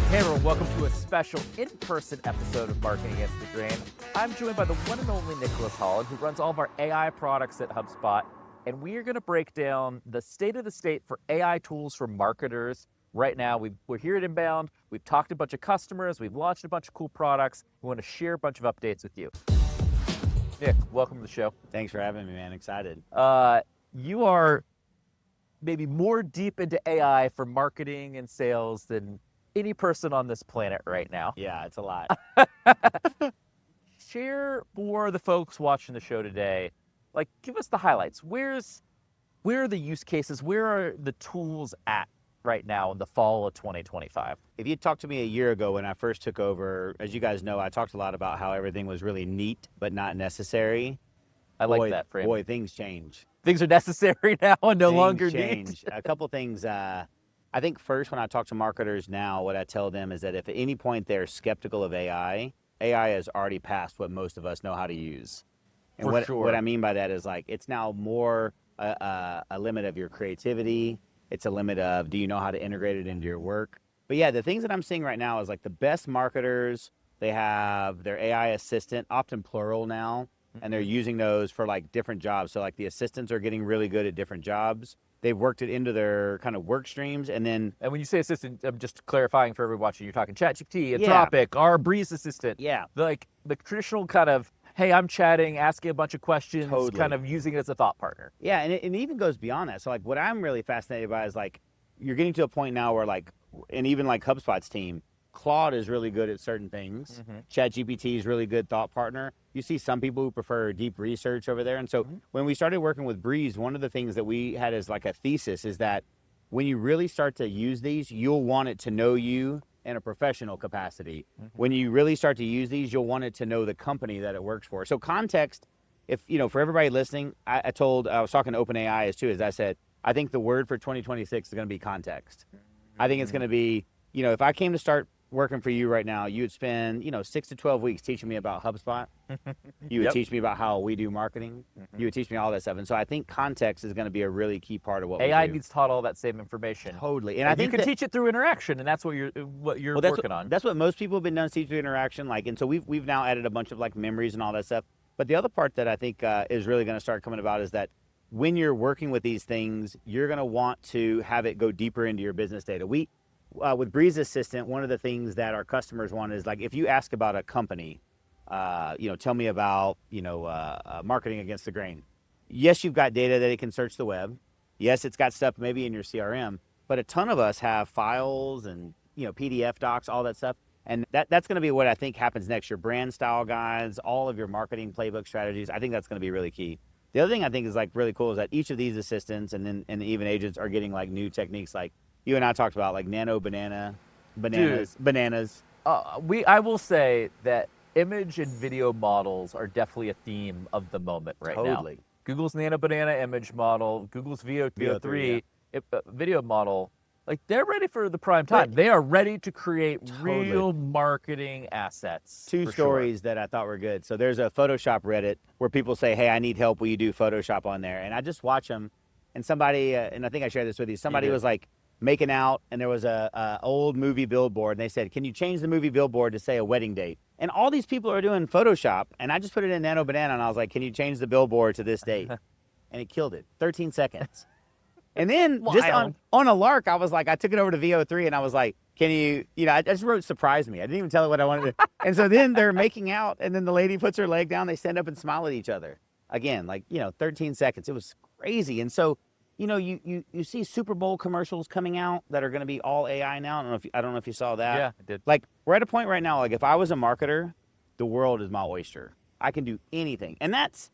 Hey everyone, welcome to a special in-person episode of Marketing Against the Grain. I'm joined by the one and only Nicholas Holland, who runs all of our AI products at HubSpot, and we are going to break down the state of the state for AI tools for marketers. Right now, we're here at Inbound, we've talked to a bunch of customers, we've launched a bunch of cool products, we want to share a bunch of updates with you. Nick, welcome to the show. Thanks for having me, man. Excited. You are maybe more deep into AI for marketing and sales than any person on this planet right now. Yeah, it's a lot. Share for the folks watching the show today, like give us the highlights. Where are the use cases? Where are the tools at right now in the fall of 2025? If you talked to me a year ago when I first took over, as you guys know, I talked a lot about how everything was really neat but not necessary. I like that frame. Boy, things change. Things are necessary now and no longer change. neat. A couple things. I think first, when I talk to marketers now, what I tell them is that if at any point they're skeptical of AI has already passed what most of us know how to use. And what I mean by that is like it's now more a limit of your creativity. It's a limit of do you know how to integrate it into your work. But yeah, the things that I'm seeing right now is like the best marketers, they have their AI assistant, often plural now, and they're using those for like different jobs. So like the assistants are getting really good at different jobs. They've worked it into their kind of work streams, and when you say assistant, I'm just clarifying for everyone watching, you're talking ChatGPT, Anthropic, our Breeze assistant. Yeah. Like the traditional kind of, hey, I'm chatting, asking a bunch of questions, kind of using it as a thought partner. Yeah, and it even goes beyond that. So like what I'm really fascinated by is like, you're getting to a point now where like, and even like HubSpot's team, Claude is really good at certain things. ChatGPT is really good thought partner. You see some people who prefer deep research over there. And so when we started working with Breeze, one of the things that we had as like a thesis is that when you really start to use these, you'll want it to know you in a professional capacity. When you really start to use these, you'll want it to know the company that it works for. So context, if, you know, for everybody listening, I was talking to OpenAI as I said, I think the word for 2026 is going to be context. I think it's going to be, you know, if I came to start working for you right now, you would spend, 6 to 12 weeks teaching me about HubSpot. You would teach me about how we do marketing. You would teach me all that stuff. And so I think context is going to be a really key part of what AI we do. needs taught all that same information. Totally. And I think you can teach it through interaction, and that's what you're working on. That's what most people have been done, teach through interaction. And so we've now added a bunch of like memories and all that stuff. But the other part that I think is really going to start coming about is that when you're working with these things, you're going to want to have it go deeper into your business data. With Breeze Assistant, one of the things that our customers want is like if you ask about a company, tell me about marketing against the grain. Yes, you've got data that it can search the web. Yes, it's got stuff maybe in your CRM, but a ton of us have files and PDF docs, all that stuff, and that's going to be what I think happens next. Your brand style guides, all of your marketing playbook strategies. I think that's going to be really key. The other thing I think is like really cool is that each of these assistants and even agents are getting like new techniques like. You and I talked about like bananas. I will say that image and video models are definitely a theme of the moment right now. Google's Nano Banana image model, Google's VO3 video model, like they're ready for the prime time. They are ready to create real marketing assets. Two stories that I thought were good. So there's a Photoshop Reddit where people say, hey, I need help. Will you do Photoshop on there? And I just watch them. And somebody, and I think I shared this with you, somebody was like, making out, and there was a old movie billboard, and they said, can you change the movie billboard to say a wedding date? And all these people are doing Photoshop, and I just put it in Nano Banana, and I was like, can you change the billboard to this date? And it killed it, 13 seconds. And then just on a lark, I was like, I took it over to VO3, and I was like, can you, I just wrote surprise me. I didn't even tell it what I wanted to. And so then they're making out, and then the lady puts her leg down, they stand up and smile at each other. Again, 13 seconds. It was crazy. And so, you see Super Bowl commercials coming out that are going to be all AI now. I don't know if you saw that. Yeah, I did. Like we're at a point right now. Like if I was a marketer, the world is my oyster. I can do anything, and that's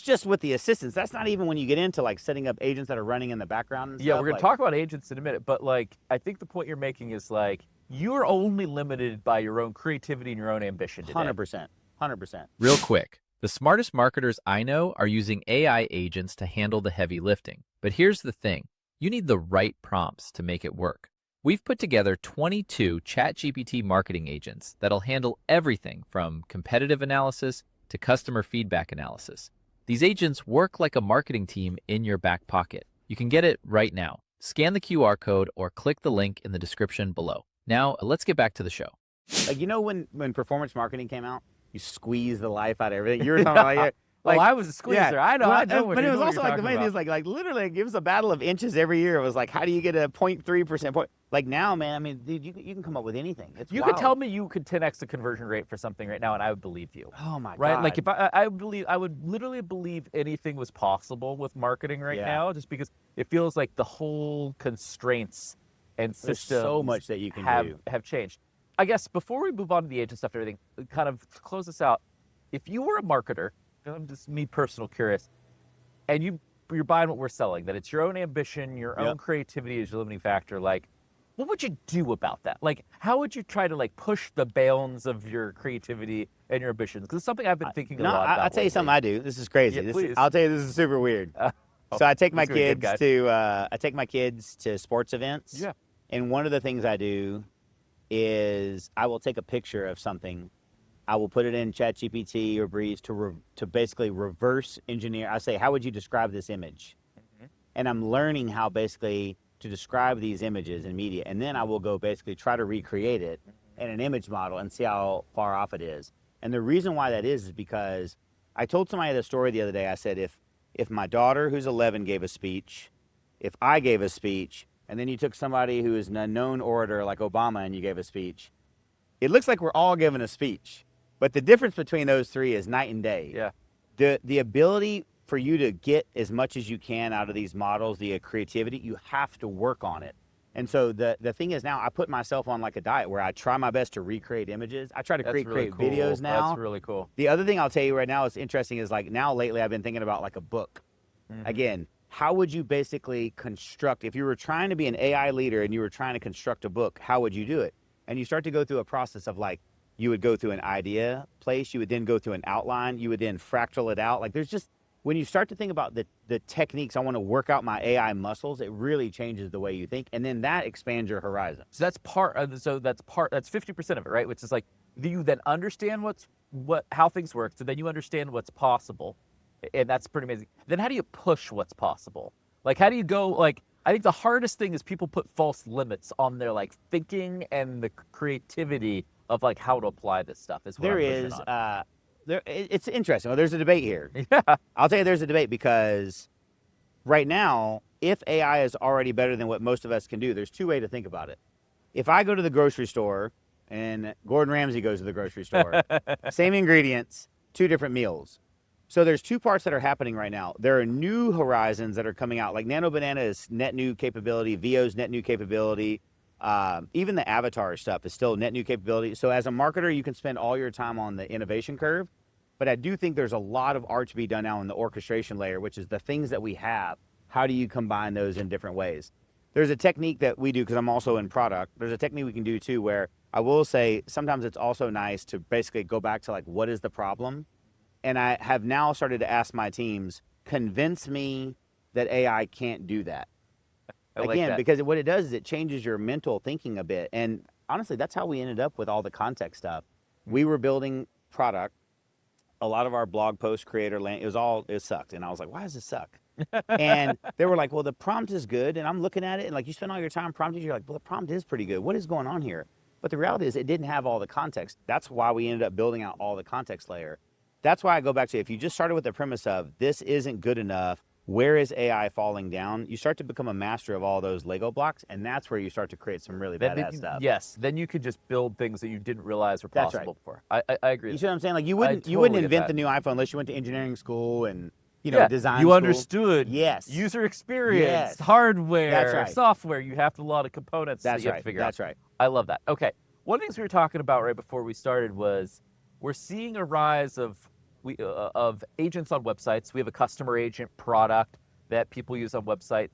just with the assistants. That's not even when you get into like setting up agents that are running in the background. And yeah, stuff. We're going to talk about agents in a minute, but like I think the point you're making is like you're only limited by your own creativity and your own ambition today. 100%. Real quick. The smartest marketers I know are using AI agents to handle the heavy lifting. But here's the thing, you need the right prompts to make it work. We've put together 22 ChatGPT marketing agents that'll handle everything from competitive analysis to customer feedback analysis. These agents work like a marketing team in your back pocket. You can get it right now. Scan the QR code or click the link in the description below. Now, let's get back to the show. Like, when performance marketing came out, you squeeze the life out of everything. You were talking about Well, I was a squeezer. Yeah. I know. Well, I know. but it was what also you're like the talking main thing is about. like literally it gives a battle of inches every year. It was like, how do you get a 0.3% point? Like now, man, I mean, dude, you can come up with anything. It's You wild. could tell me you could 10x the conversion rate for something right now, and I would believe you. Oh my Right? God. Like if I would literally believe anything was possible with marketing right Yeah. now, just because it feels like the whole constraints and There's systems so much that you can do. have changed. I guess before we move on to the agent stuff and everything, kind of to close this out, if you were a marketer, I'm just me personal curious, and you're buying what we're selling, that it's your own ambition, your own creativity is your limiting factor, like what would you do about that? Like how would you try to like push the bounds of your creativity and your ambitions? Because it's something I've been thinking a lot about. I'll tell you something I do. This is crazy. Yeah, please. I'll tell you this is super weird. So I take my this is gonna be kids to sports events. Yeah. And one of the things I do is I will take a picture of something. I will put it in ChatGPT or Breeze to basically reverse engineer. I say, how would you describe this image? And I'm learning how basically to describe these images in media. And then I will go basically try to recreate it in an image model and see how far off it is. And the reason why that is because I told somebody the story the other day. I said, if my daughter who's 11 gave a speech, if I gave a speech, and then you took somebody who is a known orator like Obama and you gave a speech, it looks like we're all giving a speech. But the difference between those three is night and day. Yeah. The ability for you to get as much as you can out of these models, the creativity, you have to work on it. And so the thing is now I put myself on like a diet where I try my best to recreate images. I try to create videos now. That's really cool. The other thing I'll tell you right now is interesting is like now lately I've been thinking about like a book. Again, how would you basically construct, if you were trying to be an AI leader and you were trying to construct a book, how would you do it? And you start to go through a process of like, you would go through an idea place, you would then go through an outline, you would then fractal it out. Like there's just, when you start to think about the techniques, I want to work out my AI muscles, it really changes the way you think. And then that expands your horizon. So that's that's 50% of it, right? Which is like, you then understand how things work. So then you understand what's possible. And that's pretty amazing. Then how do you push what's possible? Like, how do you go, like, I think the hardest thing is people put false limits on their like thinking and the creativity of like how to apply this stuff. Is what There I'm is, pushing on. it's interesting. Well, there's a debate here. Yeah. I'll tell you there's a debate because right now, if AI is already better than what most of us can do, there's two ways to think about it. If I go to the grocery store and Gordon Ramsay goes to the grocery store, same ingredients, two different meals. So there's two parts that are happening right now. There are new horizons that are coming out, like Nano Banana is net new capability, VO's net new capability. Even the avatar stuff is still net new capability. So as a marketer, you can spend all your time on the innovation curve. But I do think there's a lot of art to be done now in the orchestration layer, which is the things that we have. How do you combine those in different ways? There's a technique that we do, because I'm also in product. There's a technique we can do too, where I will say sometimes it's also nice to basically go back to like, what is the problem? And I have now started to ask my teams, convince me that AI can't do that. Again, because what it does is it changes your mental thinking a bit. And honestly, that's how we ended up with all the context stuff. We were building product. A lot of our blog post creator land, it sucked. And I was like, why does it suck? And they were like, well, the prompt is good. And I'm looking at it and like, you spend all your time prompting, you're like, well, the prompt is pretty good. What is going on here? But the reality is it didn't have all the context. That's why we ended up building out all the context layer. That's why I go back to, if you just started with the premise of this isn't good enough, where is AI falling down? You start to become a master of all those Lego blocks, and that's where you start to create some really badass stuff. Yes, then you could just build things that you didn't realize were possible before. I agree. You see what I'm saying? Like you wouldn't invent the new iPhone unless you went to engineering school and design you school. Understood. Yes. User experience, Yes. hardware, That's right. software. You have a lot of components that you have to figure out. That's right. I love that. Okay, one of the things we were talking about right before we started was we're seeing a rise of agents on websites. We have a customer agent product that people use on website.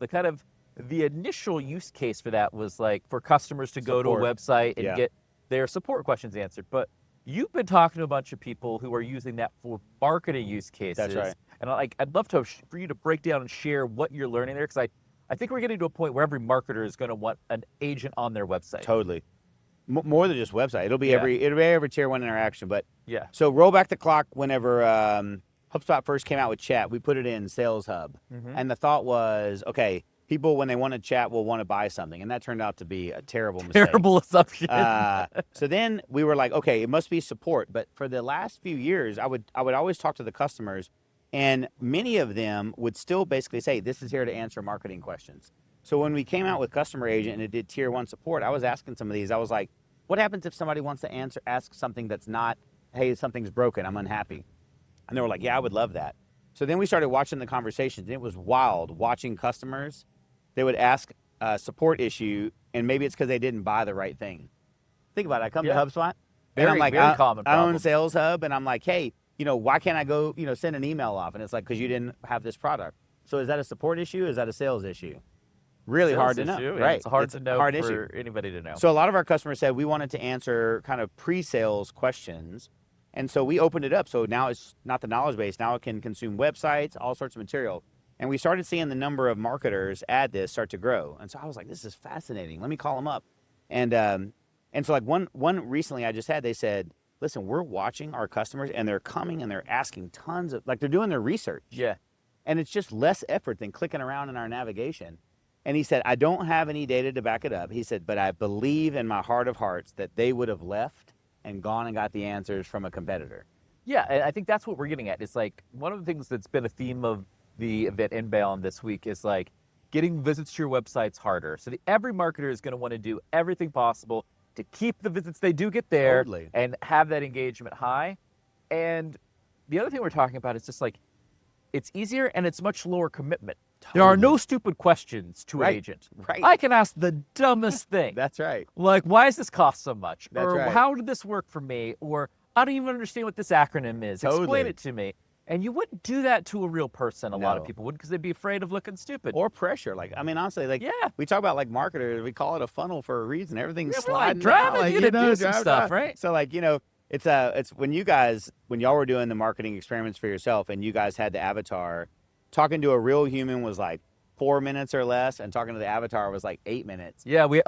The initial use case for that was like for customers to go to a website and get their support questions answered. But you've been talking to a bunch of people who are using that for marketing use cases. That's right. And I'd love for you to break down and share what you're learning there, because I think we're getting to a point where every marketer is going to want an agent on their website. Totally. More than just website. It'll be every tier one interaction. But yeah. So roll back the clock whenever HubSpot first came out with chat, we put it in Sales Hub. And the thought was, okay, people, when they want to chat, will want to buy something. And that turned out to be a terrible mistake. Terrible assumption. So then we were like, okay, it must be support. But for the last few years, I would always talk to the customers, and many of them would still basically say, this is here to answer marketing questions. So when we came out with Customer Agent and it did tier 1 support, I was asking some of these, I was like, what happens if somebody wants to ask something that's not, hey, something's broken, I'm unhappy? And they were like, yeah, I would love that. So then we started watching the conversations, and it was wild watching customers. They would ask a support issue, and maybe it's because they didn't buy the right thing. Think about it. I come to HubSpot, and I'm like, very common I own problem. Sales Hub, and I'm like, hey, why can't I go, send an email off? And it's like, because you didn't have this product. So is that a support issue? Is that a sales issue? Really Sales hard to know, issue, right? It's hard to know hard for issue. anybody to know. So a lot of our customers said we wanted to answer kind of pre-sales questions. And so we opened it up. So now it's not the knowledge base. Now it can consume websites, all sorts of material. And we started seeing the number of marketers add this start to grow. And so I was like, this is fascinating. Let me call them up. And so like one recently I just had, they said, listen, we're watching our customers, and they're coming and they're asking tons of, like, they're doing their research. Yeah. And it's just less effort than clicking around in our navigation. And he said, I don't have any data to back it up. He said, but I believe in my heart of hearts that they would have left and gone and got the answers from a competitor. Yeah, and I think that's what we're getting at. It's like one of the things that's been a theme of the event Inbound this week is like getting visits to your websites harder. So every marketer is going to want to do everything possible to keep the visits they do get there Totally. and have that engagement high. And the other thing we're talking about is just like, it's easier and it's much lower commitment. There are no stupid questions to an Right. agent. Right. I can ask the dumbest thing. That's right. Like, why does this cost so much? That's or right. how did this work for me? Or I don't even understand what this acronym is. Totally. Explain it to me. And you wouldn't do that to a real person. A lot of No. people would, because they'd be afraid of looking stupid. Or pressure. Like, I mean, honestly, like, Yeah. we talk about like marketers, we call it a funnel for a reason. Everything's Yeah, we're like, sliding drive down, it, you gotta do some stuff, right? So like, it's when y'all were doing the marketing experiments for yourself and you guys had the avatar, talking to a real human was like 4 minutes or less, and talking to the avatar was like 8 minutes. Yeah, we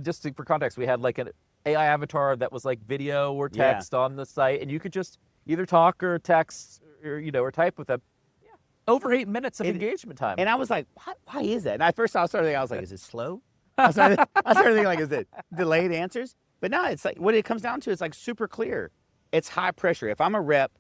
just for context, we had like an AI avatar that was like video or text on the site, and you could just either talk or text or type with them. Yeah, over 8 minutes of engagement time. And I was like, why is that? And at first I started thinking, I was like, is it slow? I started thinking like, is it delayed answers? But no, it's like, what it comes down to is like super clear. It's high pressure. If I'm a rep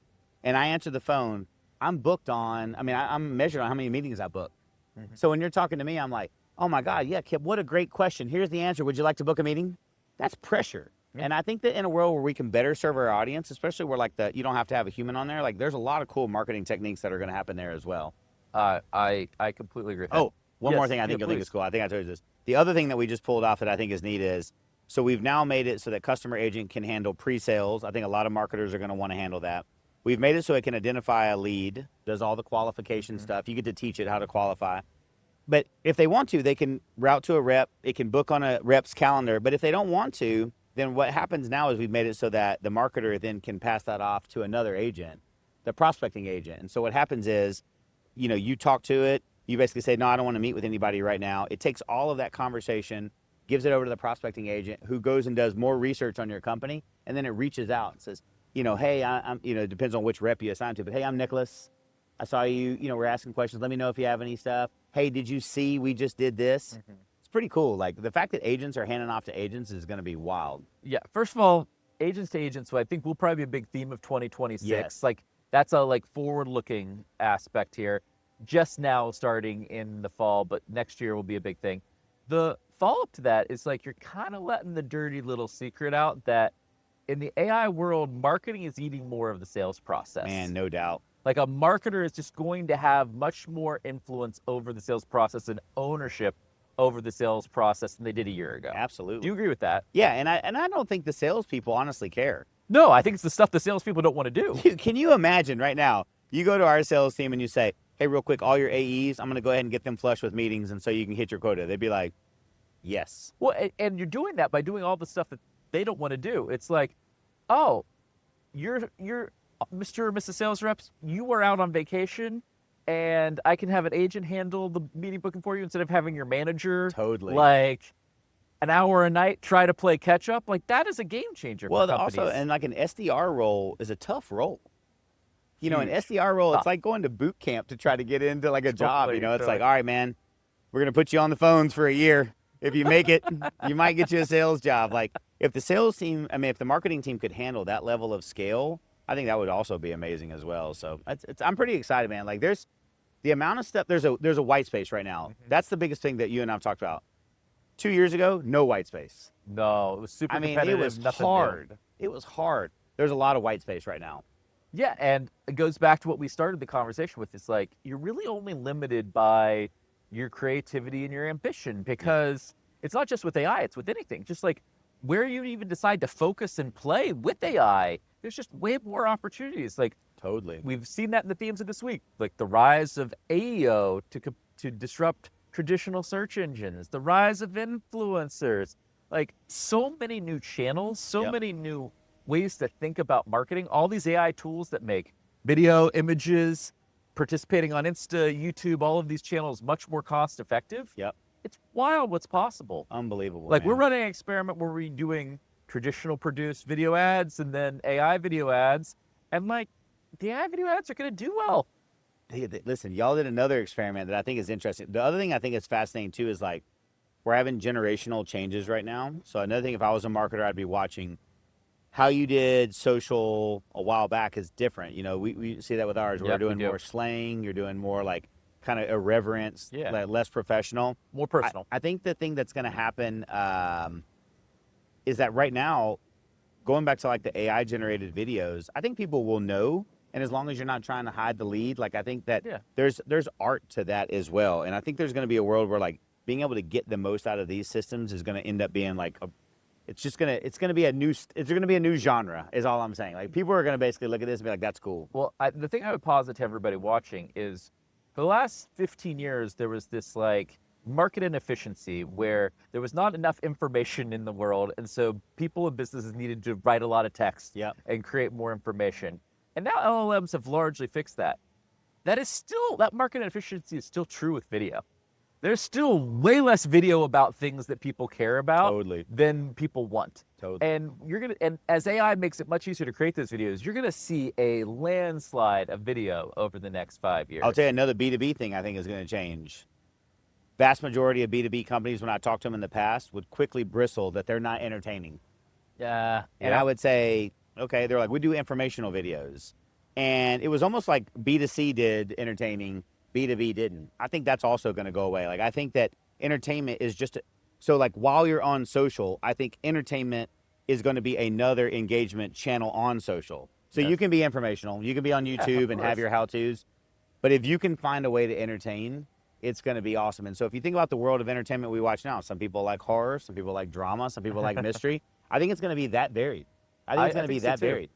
and I answer the phone, I'm booked on, I'm measured on how many meetings I book. Mm-hmm. So when you're talking to me, I'm like, oh my God, yeah, Kipp, what a great question. Here's the answer. Would you like to book a meeting? That's pressure. Yeah. And I think that in a world where we can better serve our audience, especially where like you don't have to have a human on there, like there's a lot of cool marketing techniques that are going to happen there as well. I completely agree with that. Oh, one more thing I think you'll think is cool. I think I told you this. The other thing that we just pulled off that I think is neat is, so we've now made it so that Customer Agent can handle pre-sales. I think a lot of marketers are going to want to handle that. We've made it so it can identify a lead, does all the qualification stuff. You get to teach it how to qualify. But if they want to, they can route to a rep. It can book on a rep's calendar. But if they don't want to, then what happens now is we've made it so that the marketer then can pass that off to another agent, the prospecting agent. And so what happens is, you talk to it. You basically say, no, I don't want to meet with anybody right now. It takes all of that conversation, gives it over to the prospecting agent, who goes and does more research on your company. And then it reaches out and says, hey, I'm it depends on which rep you assign to, but hey, I'm Nicholas. I saw you, we're asking questions. Let me know if you have any stuff. Hey, did you see we just did this? Mm-hmm. It's pretty cool. Like the fact that agents are handing off to agents is going to be wild. Yeah. First of all, agents to agents, so I think will probably be a big theme of 2026. Yes. Like that's a forward-looking aspect here. Just now starting in the fall, but next year will be a big thing. The follow-up to that is like you're kind of letting the dirty little secret out that in the AI world, marketing is eating more of the sales process. Man, no doubt. Like a marketer is just going to have much more influence over the sales process and ownership over the sales process than they did a year ago. Absolutely. Do you agree with that? Yeah, and I don't think the salespeople honestly care. No, I think it's the stuff the salespeople don't want to do. Can you imagine right now, you go to our sales team and you say, hey, real quick, all your AEs, I'm going to go ahead and get them flush with meetings and so you can hit your quota. They'd be like, yes. Well, and you're doing that by doing all the stuff that they don't want to do. It's like, oh, you're Mr. or Mrs. Sales Reps, you are out on vacation, and I can have an agent handle the meeting booking for you instead of having your manager, Totally, like an hour a night try to play catch up. Like that is a game changer. Well, for companies. also, and like an SDR role is a tough role. An Huge. SDR role, it's like going to boot camp to try to get into like a job. It's like, all right, man, we're going to put you on the phones for a year. If you make it, you might get you a sales job. Like if the sales team, if the marketing team could handle that level of scale, I think that would also be amazing as well. So I'm pretty excited, man. Like there's the amount of stuff, there's a white space right now. That's the biggest thing that you and I've talked about. 2 years ago, no white space. No, it was super competitive. It was hard. It was hard. There's a lot of white space right now. Yeah, and it goes back to what we started the conversation with. It's like you're really only limited by your creativity and your ambition, because it's not just with AI, it's with anything. Just like where you even decide to focus and play with AI, there's just way more opportunities. Like totally, we've seen that in the themes of this week, like the rise of AEO to disrupt traditional search engines, the rise of influencers, like so many new channels, so many new ways to think about marketing, all these AI tools that make video, images, participating on Insta, YouTube, all of these channels much more cost effective. Yep. It's wild what's possible. Unbelievable. Like man. we're running an experiment where we're doing traditional produced video ads and then AI video ads, and like the AI video ads are going to do well. Listen, y'all did another experiment that I think is interesting. The other thing I think is fascinating too is like we're having generational changes right now. So another thing, if I was a marketer, I'd be watching how you did social a while back is different. You know, we see that with ours. We're doing more slang. You're doing more like kind of irreverence, like less professional. More personal. I think the thing that's going to happen is that right now, going back to like the AI generated videos, I think people will know. And as long as you're not trying to hide the lead, like I think that there's art to that as well. And I think there's going to be a world where like being able to get the most out of these systems is going to end up being like it's going to be a new genre is all I'm saying. Like people are going to basically look at this and be like, that's cool. Well, the thing I would posit to everybody watching is for the last 15 years, there was this like market inefficiency where there was not enough information in the world. And so people and businesses needed to write a lot of text and create more information. And now LLMs have largely fixed that. That market inefficiency is still true with video. There's still way less video about things that people care about than people want. And and as AI makes it much easier to create those videos, you're gonna see a landslide of video over the next 5 years. I'll tell you another B2B thing I think is gonna change. Vast majority of B2B companies, when I talked to them in the past, would quickly bristle that they're not entertaining. And I would say, okay, they're like, we do informational videos. And it was almost like B2C did entertaining, B2B didn't. I think that's also going to go away. Like, I think that entertainment is so like while you're on social, I think entertainment is going to be another engagement channel on social. So you can be informational, you can be on YouTube and have your how-tos, but if you can find a way to entertain, it's going to be awesome. And so if you think about the world of entertainment we watch now, some people like horror, some people like drama, some people like mystery. I think it's going to be that varied. I think it's going to be that varied.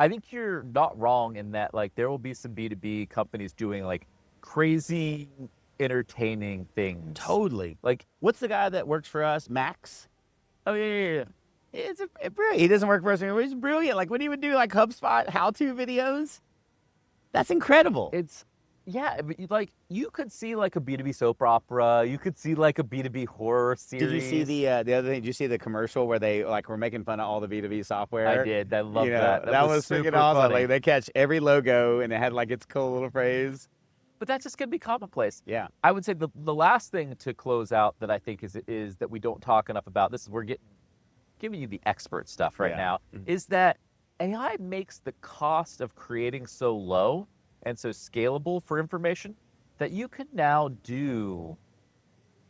I think you're not wrong in that, like, there will be some B2B companies doing like crazy entertaining things. Totally. Like, what's the guy that works for us, Max? Oh yeah. It's brilliant. He doesn't work for us anymore. He's brilliant. Like when he would do like HubSpot how-to videos, that's incredible. Like you could see like a B2B soap opera. You could see like a B2B horror series. Did you see the other thing? Did you see the commercial where they like were making fun of all the B2B software? I did. I love that. That was freaking awesome. Like they catch every logo and it had like its cool little phrase. But that's just gonna be commonplace. Yeah. I would say the last thing to close out that I think is that we don't talk enough about. This is we're giving you the expert stuff right now. Is that AI makes the cost of creating so low and so scalable for information that you can now do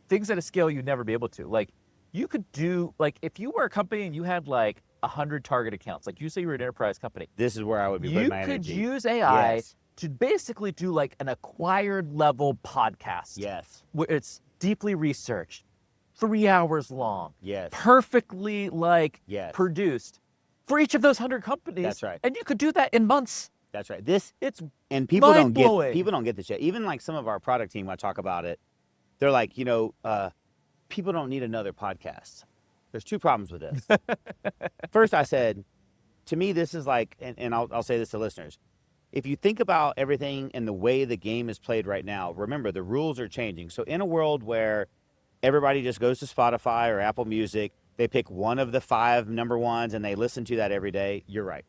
things at a scale you'd never be able to. Like you could do, like if you were a company and you had like 100 target accounts, like you say you were an enterprise company. This is where I would be putting my You energy. could use AI to basically do like an acquired level podcast. Yes. Where it's deeply researched, 3 hours long. Yes. Perfectly produced for each of those 100 companies. That's right. And you could do that in months. That's right. And people don't get this yet. Even like some of our product team, when I talk about it, they're like, people don't need another podcast. There's two problems with this. First, I said, to me, this is like, and I'll say this to listeners. If you think about everything and the way the game is played right now, remember the rules are changing. So in a world where everybody just goes to Spotify or Apple Music, they pick one of the 5 number ones and they listen to that every day, you're right.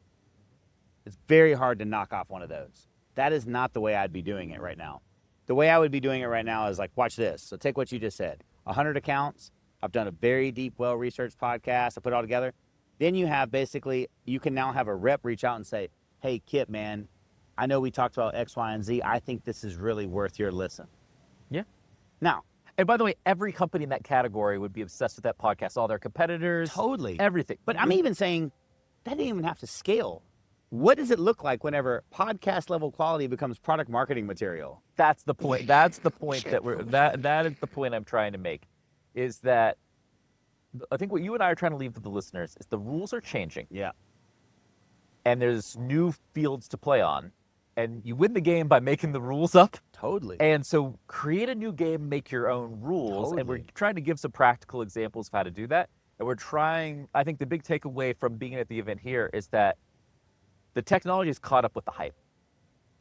It's very hard to knock off one of those. That is not the way I'd be doing it right now. the way I would be doing it right now is like, watch this. So take what you just said, 100 accounts. I've done a very deep, well-researched podcast. I put it all together. Then you have basically, you can now have a rep reach out and say, hey, Kipp, man, I know we talked about X, Y, and Z. I think this is really worth your listen. Yeah. Now, and by the way, every company in that category would be obsessed with that podcast, all their competitors. Totally. Everything. But I'm even saying that didn't even have to scale. What does it look like whenever podcast level quality becomes product marketing material? That's the point. That's the point that is the point I'm trying to make, is that I think what you and I are trying to leave with the listeners is the rules are changing. Yeah. And there's new fields to play on. And you win the game by making the rules up. Totally. And so create a new game, make your own rules. Totally. And we're trying to give some practical examples of how to do that. And we're trying, I think the big takeaway from being at the event here is that the technology is caught up with the hype.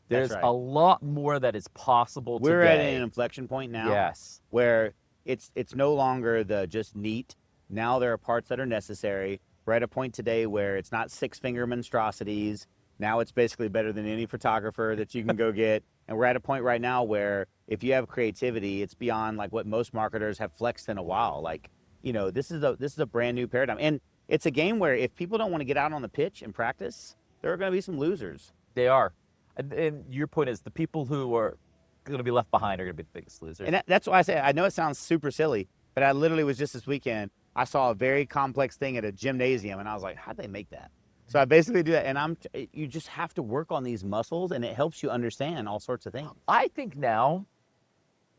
There's right. a lot more that is possible today. We're at an inflection point now. Yes. Where it's no longer the just neat. Now there are parts that are necessary. We're at a point today where it's not six-finger monstrosities. Now it's basically better than any photographer that you can go get. And we're at a point right now where if you have creativity, it's beyond like what most marketers have flexed in a while. Like, you know, this is a brand new paradigm. And it's a game where if people don't want to get out on the pitch and practice, there are going to be some losers. They are. And your point is the people who are going to be left behind are going to be the biggest losers. And that's why I say, I know it sounds super silly, but I literally was just this weekend, I saw a very complex thing at a gymnasium and I was like, how'd they make that? So I basically do that, and you just have to work on these muscles, and it helps you understand all sorts of things. I think now,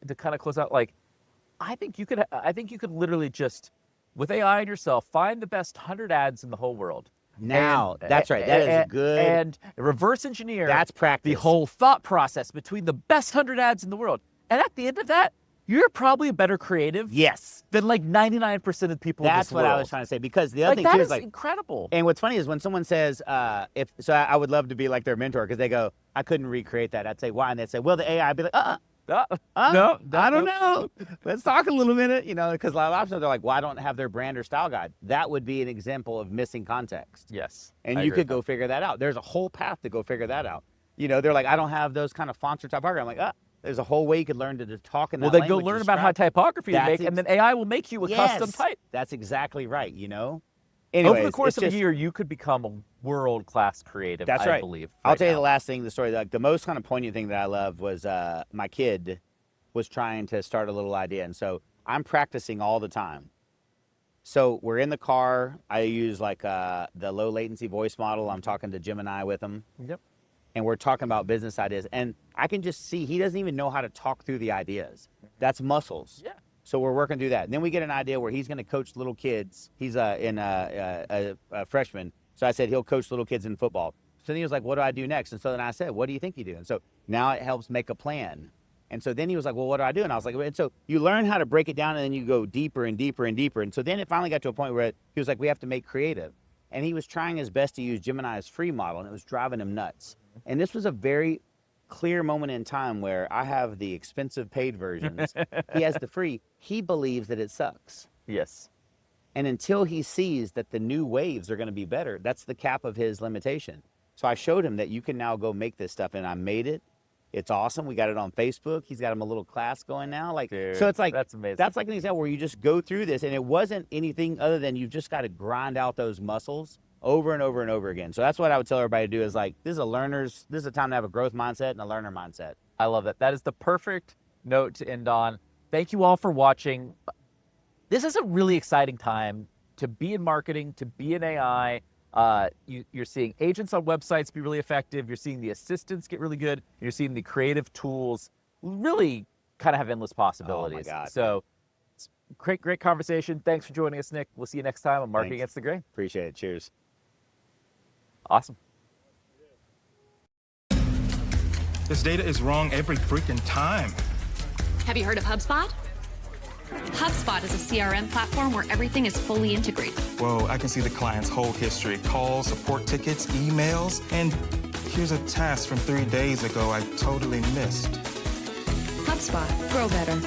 to kind of close out, like, I think you could literally just, with AI and yourself, find the best 100 ads in the whole world. Now, that's right. That is good. And reverse engineer. That's practice. The whole thought process between the best 100 ads in the world, and at the end of that, you're probably a better creative. Yes. Than like 99% of the people in this world. That's what I was trying to say. Because the other thing that too is is like incredible. And what's funny is when someone says, I would love to be like their mentor because they go, I couldn't recreate that. I'd say, why? And they'd say, well, the AI. I'd be like, no, I don't know. Let's talk a little minute, you know, because a lot of times they're like, well, I don't have their brand or style guide. That would be an example of missing context. Yes. And you could go figure that out. There's a whole path to go figure that out. You know, they're like, I don't have those kind of fonts or typography. I'm like, there's a whole way you could learn to just talk in that language. Well, then go learn about how typography to make, and then AI will make you a custom type. That's exactly right, you know? Anyways, over the course of a year, you could become a world-class creative, that's right. I believe. I'll tell you the last thing, the story. Like, the most kind of poignant thing that I loved was my kid was trying to start a little idea. And so I'm practicing all the time. So we're in the car. I use like the low latency voice model. I'm talking to Gemini with him. Yep. And we're talking about business ideas. And I can just see he doesn't even know how to talk through the ideas. That's muscles. Yeah. So we're working through that. And then we get an idea where he's going to coach little kids. He's a freshman. So I said he'll coach little kids in football. So then he was like, what do I do next? And so then I said, what do you think you do? And so now it helps make a plan. And so then he was like, well, what do I do? And I was like, and so you learn how to break it down and then you go deeper and deeper and deeper. And so then it finally got to a point where he was like, we have to make creative. And he was trying his best to use Gemini's free model, and it was driving him nuts. And this was a very clear moment in time where I have the expensive paid versions. He has the free. He believes that it sucks. Yes. And until he sees that the new waves are going to be better, that's the cap of his limitation. So I showed him that you can now go make this stuff, and I made it. It's awesome. We got it on Facebook. He's got him a little class going now. Like, dude, so it's like, that's amazing. That's like an example where you just go through this, and it wasn't anything other than you've just got to grind out those muscles over and over and over again. So that's what I would tell everybody to do is like, this is a time to have a growth mindset and a learner mindset. I love that. That is the perfect note to end on. Thank you all for watching. This is a really exciting time to be in marketing, to be in AI. You're seeing agents on websites be really effective. You're seeing the assistants get really good. You're seeing the creative tools really kind of have endless possibilities. Oh my God. So it's great conversation. Thanks for joining us, Nick. We'll see you next time on Marketing Against the Grain. Appreciate it. Cheers. Awesome. This data is wrong every freaking time. Have you heard of HubSpot? HubSpot is a CRM platform where everything is fully integrated. Whoa, I can see the client's whole history, calls, support tickets, emails, and here's a task from 3 days ago I totally missed. HubSpot. Grow better.